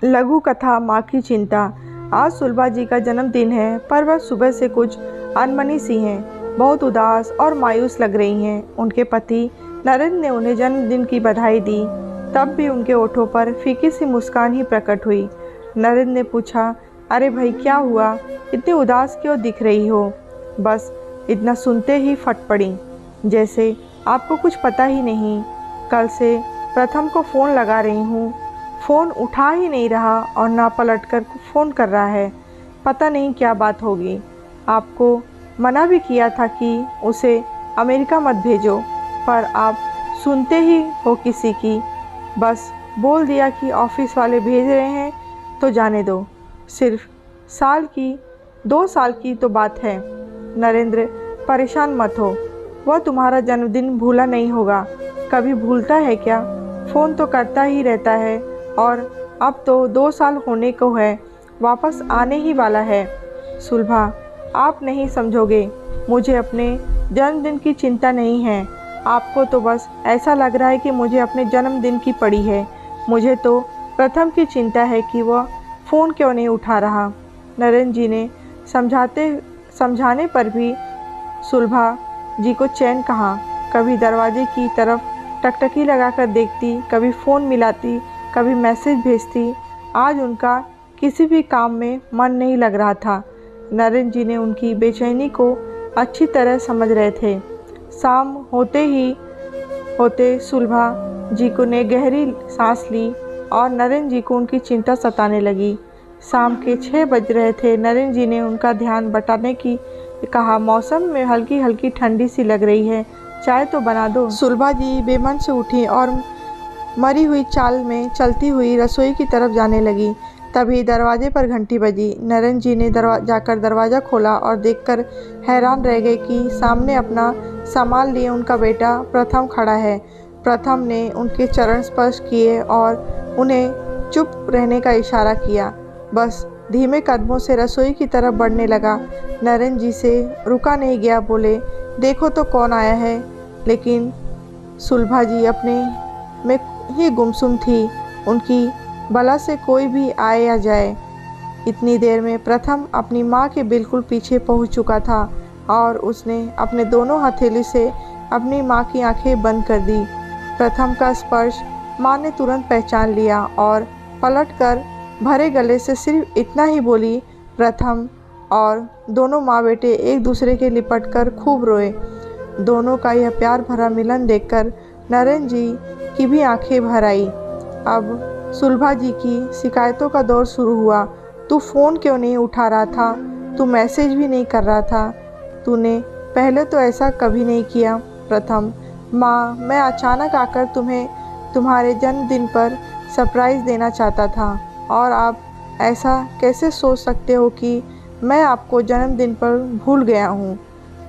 लघु कथा माँ की चिंता। आज सुलभा जी का जन्मदिन है, पर वह सुबह से कुछ अनमनी सी हैं, बहुत उदास और मायूस लग रही हैं। उनके पति नरेंद्र ने उन्हें जन्मदिन की बधाई दी, तब भी उनके होठों पर फीकी सी मुस्कान ही प्रकट हुई। नरेंद्र ने पूछा, अरे भाई क्या हुआ, इतनी उदास क्यों दिख रही हो? बस इतना सुनते ही फट पड़ी, जैसे आपको कुछ पता ही नहीं। कल से प्रथम को फ़ोन लगा रही हूँ, फ़ोन उठा ही नहीं रहा और ना पलट कर फ़ोन कर रहा है। पता नहीं क्या बात होगी। आपको मना भी किया था कि उसे अमेरिका मत भेजो, पर आप सुनते ही हो किसी की। बस बोल दिया कि ऑफिस वाले भेज रहे हैं तो जाने दो। सिर्फ 2 साल की तो बात है। नरेंद्र, परेशान मत हो, वह तुम्हारा जन्मदिन भूला नहीं होगा। कभी भूलता है क्या? फ़ोन तो करता ही रहता है, और अब तो 2 साल होने को है, वापस आने ही वाला है। सुलभा, आप नहीं समझोगे, मुझे अपने जन्मदिन की चिंता नहीं है। आपको तो बस ऐसा लग रहा है कि मुझे अपने जन्मदिन की पड़ी है। मुझे तो प्रथम की चिंता है कि वह फ़ोन क्यों नहीं उठा रहा। नरेंद्र जी ने समझाने पर भी सुलभा जी को चैन कहाँ। कभी दरवाजे की तरफ टकटकी लगाकर देखती, कभी फ़ोन मिलाती, कभी मैसेज भेजती। आज उनका किसी भी काम में मन नहीं लग रहा था। नरेंद्र जी ने उनकी बेचैनी को अच्छी तरह समझ रहे थे। शाम होते सुलभा जी को ने गहरी सांस ली और नरेंद्र जी को उनकी चिंता सताने लगी। शाम के 6 बज रहे थे। नरेंद्र जी ने उनका ध्यान बटाने की कहा, मौसम में हल्की हल्की ठंडी सी लग रही है, चाय तो बना दो। सुलभा जी बेमन से उठी और मरी हुई चाल में चलती हुई रसोई की तरफ जाने लगी। तभी दरवाजे पर घंटी बजी। नरेंद्र जी ने जाकर दरवाज़ा खोला और देखकर हैरान रह गए कि सामने अपना सामान लिए उनका बेटा प्रथम खड़ा है। प्रथम ने उनके चरण स्पर्श किए और उन्हें चुप रहने का इशारा किया। बस धीमे कदमों से रसोई की तरफ बढ़ने लगा। नरेंद्र जी से रुका नहीं गया, बोले, देखो तो कौन आया है। लेकिन सुलभा जी अपने में ही गुमसुम थी। उनकी भला से कोई भी आए या जाए। इतनी देर में प्रथम अपनी माँ के बिल्कुल पीछे पहुँच चुका था और उसने अपने दोनों हथेली से अपनी माँ की आंखें बंद कर दी। प्रथम का स्पर्श माँ ने तुरंत पहचान लिया और पलटकर भरे गले से सिर्फ इतना ही बोली, प्रथम। और दोनों माँ बेटे एक दूसरे के लिपटकर खूब रोए। दोनों का यह प्यार भरा मिलन देखकर नरेंद्र जी की भी आंखें भर आई। अब सुलभा जी की शिकायतों का दौर शुरू हुआ। तू फ़ोन क्यों नहीं उठा रहा था? तू मैसेज भी नहीं कर रहा था? तूने पहले तो ऐसा कभी नहीं किया। प्रथम, माँ, मैं अचानक आकर तुम्हें तुम्हारे जन्मदिन पर सरप्राइज़ देना चाहता था, और आप ऐसा कैसे सोच सकते हो कि मैं आपको जन्मदिन पर भूल गया हूँ?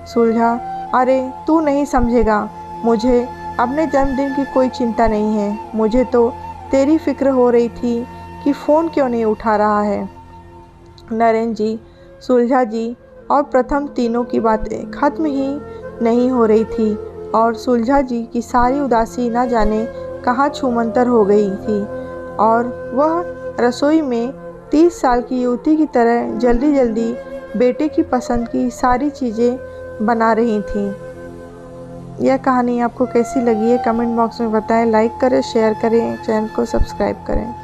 सुलझा, अरे तू नहीं समझेगा, मुझे अपने जन्मदिन की कोई चिंता नहीं है। मुझे तो तेरी फिक्र हो रही थी कि फ़ोन क्यों नहीं उठा रहा है। नरेंद्र जी, सुलझा जी और प्रथम तीनों की बातें खत्म ही नहीं हो रही थी और सुलझा जी की सारी उदासी न जाने कहाँ छूमंतर हो गई थी, और वह रसोई में 30 साल की युवती की तरह जल्दी जल्दी बेटे की पसंद की सारी चीज़ें बना रही थीं। यह कहानी आपको कैसी लगी है कमेंट बॉक्स में बताएं। लाइक करें, शेयर करें, चैनल को सब्सक्राइब करें।